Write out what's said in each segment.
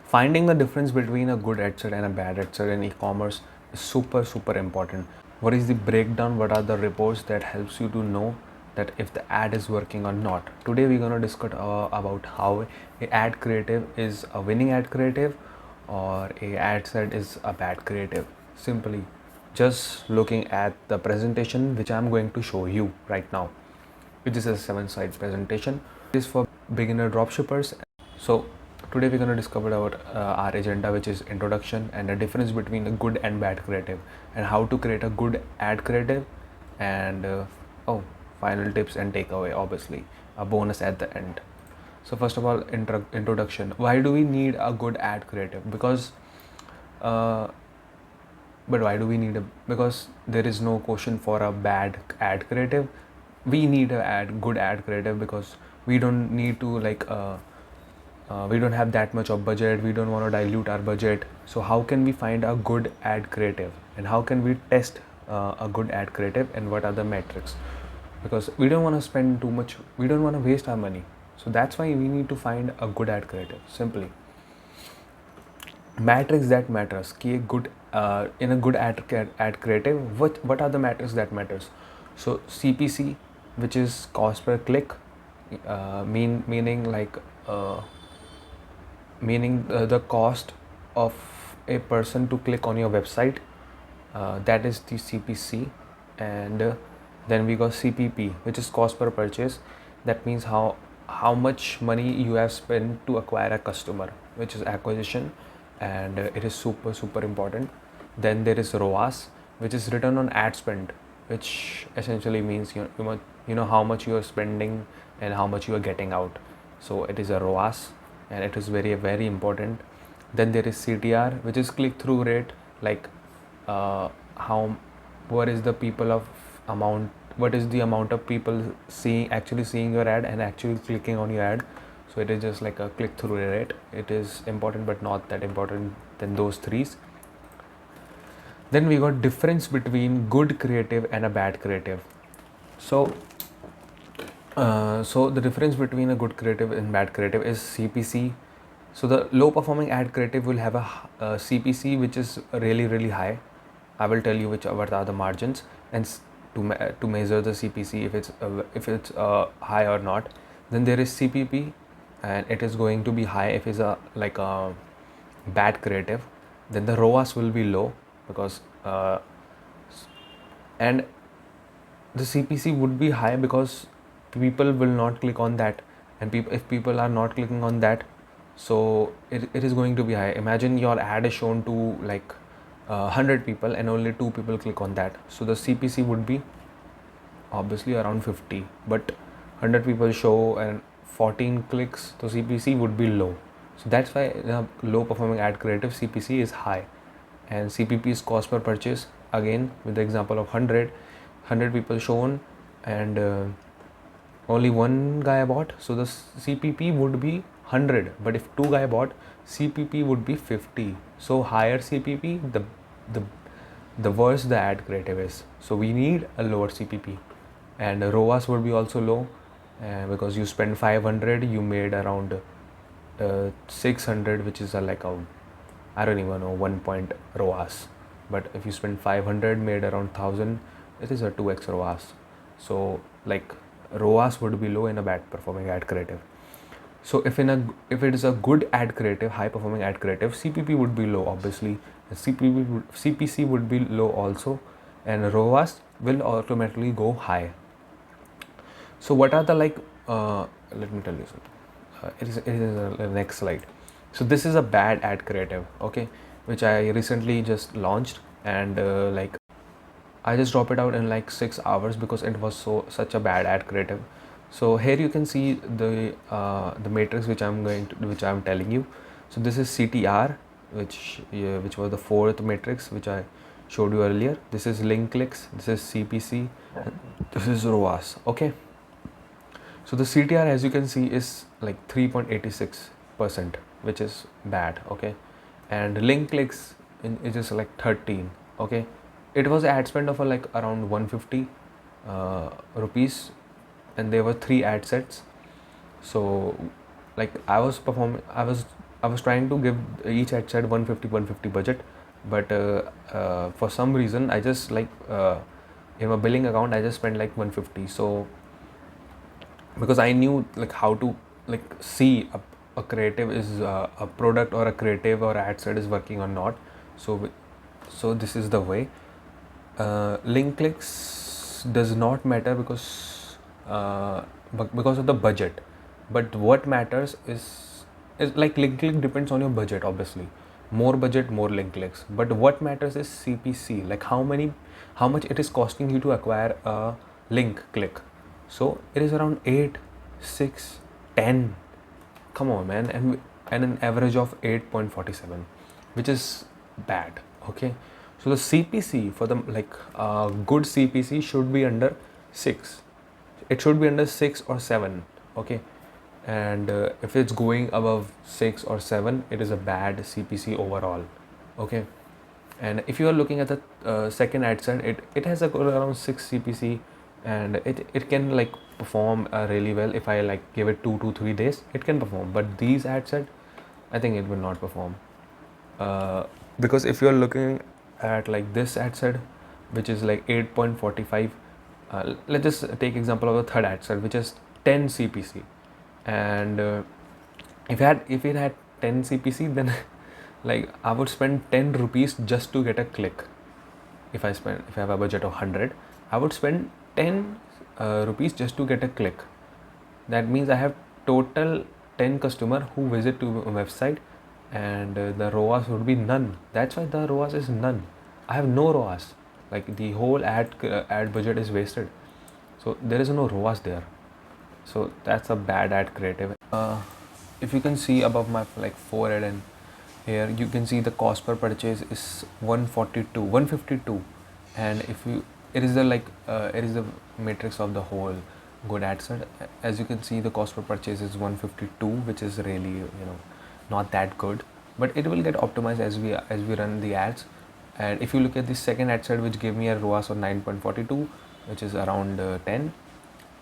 Finding the difference between a good ad set and a bad ad set in e-commerce is super important. What is the breakdown? What are the reports that helps you to know that if the ad is working or not? Today we're going to discuss about how a ad creative is a winning ad creative or a ad set is a bad creative. Simply just looking at the presentation which I'm going to show you right now. This is a 7-slide presentation. It is for beginner dropshippers. So today we're going to discover about our agenda, which is introduction and the difference between a good and bad creative, and how to create a good ad creative, and final tips and takeaway, obviously a bonus at the end. So first of all, introduction. Why do we need a good ad creative? Because but why do we need a, because there is no question for a bad ad creative. We need a good ad creative because we don't need to we don't have that much of budget. We don't want to dilute our budget. So how can we find a good ad creative, and how can we test a good ad creative, and what are the metrics? Because we don't want to spend too much, we don't want to waste our money. So that's why we need to find a good ad creative. Simply metrics that matters. कि good in a good ad creative, what are the metrics that matters? So CPC, which is cost per click, meaning the cost of a person to click on your website, that is the CPC. And then we got CPP, which is cost per purchase. That means how much money you have spent to acquire a customer, which is acquisition, and it is super important. Then there is ROAS, which is return on ad spend, which essentially means you know how much you are spending and how much you are getting out. So it is a ROAS, and it is very important. Then there is CTR, which is click through rate, like what is the people of amount, what is the amount of people actually seeing your ad and actually clicking on your ad. So it is just like a click through rate. It is important but not that important than those threes. Then we got difference between good creative and a bad creative. So the difference between a good creative and bad creative is CPC. So the low performing ad creative will have a CPC which is really high. I will tell you what are the margins, and to measure the CPC if it's high or not. Then there is CPP, and it is going to be high if it's a bad creative. Then the ROAS will be low because and the CPC would be high because people will not click on that, and if people are not clicking on that, so it is going to be high. Imagine your ad is shown to 100 people and only 2 people click on that, so the CPC would be obviously around 50, but 100 people show and 14 clicks, so CPC would be low. So that's why low performing ad creative CPC is high. And CPP is cost per purchase, again with the example of 100 people shown and only one guy bought, so the CPP would be 100, but if 2 guy bought, CPP would be 50. So higher CPP, the worse the ad creative is. So we need a lower CPP, and ROAS would be also low because you spend 500, you made around 600, which is I don't even know 1 point ROAS. But if you spend 500, made around 1000, it is a 2x ROAS. So ROAS would be low in a bad performing ad creative. So if it is a good ad creative, high performing ad creative, CPP would be low, obviously. CPC would be low also, and ROAS will automatically go high. So what are the let me tell you something. It is the next slide. So this is a bad ad creative, okay, which I recently just launched, and I just dropped it out in 6 hours because it was such a bad ad creative. So here you can see the matrix which I'm telling you. So this is CTR, which was the 4th matrix which I showed you earlier. This is link clicks, this is CPC, this is ROAS. Okay. So the CTR, as you can see, is 3.86%, which is bad. Okay, and link clicks is just 13. Okay, it was ad spend of around 150 rupees, and there were 3 ad sets. So I was I was trying to give each ad set 150 budget, but for some reason I just like in my billing account I just spent like 150. So because I knew like how to like see a creative is a product or a creative or ad set is working or not. So this is the way. Link clicks does not matter because of the budget, but what matters is like link click depends on your budget, obviously. More budget, more link clicks, but what matters is CPC, like how much it is costing you to acquire a link click. So it is around 8, 6, 10. Come on, man. And an average of 8.47, which is bad. Okay, so the CPC for the like good CPC should be under 6. It should be under 6 or 7. Okay, and if it's going above 6 or 7, it is a bad CPC overall. Okay, and if you are looking at the second ad set, it has a around 6 CPC, and it can like perform really well. If I like give it 2 to 3 days, it can perform, but these ad set, I think it will not perform, because if you are looking at like this ad set, which is like 8.45, let's just take example of the third ad set, which is 10 CPC, and if it had 10 CPC, then like I would spend 10 rupees just to get a click. If I have a budget of 100, I would spend 10 rupees just to get a click. That means I have total 10 customer who visit to a website, and the ROAS would be none. That's why the ROAS is none. I have no ROAS. Like the whole ad budget is wasted. So there is no ROAS there. So that's a bad ad creative. If you can see above my like forehead, and here you can see the cost per purchase is 142, 152, and if you it is the matrix of the whole good ad set. As you can see, the cost per purchase is 152, which is really not that good, but it will get optimized as we run the ads. And if you look at the second ad set, which gave me a ROAS of 9.42, which is around 10,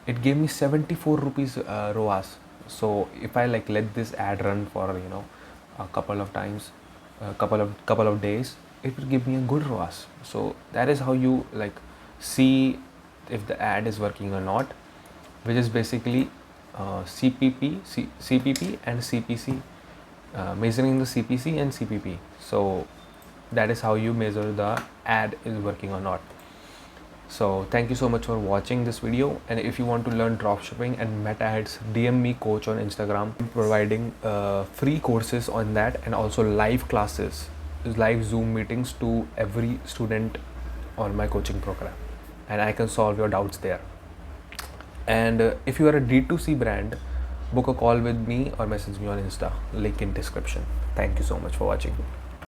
it gave me 74 rupees ROAS. So if I like let this ad run for a couple of times, couple of days, it will give me a good ROAS. So that is how you like see if the ad is working or not, which is basically CPP and CPC, measuring the CPC and CPP. So that is how you measure the ad is working or not. So thank you so much for watching this video, and if you want to learn dropshipping and meta ads, DM me coach on Instagram. I'm providing free courses on that, and also live classes, live Zoom meetings to every student on my coaching program, and I can solve your doubts there. And if you are a D2C brand, book a call with me or message me on Insta, link in description. Thank you so much for watching.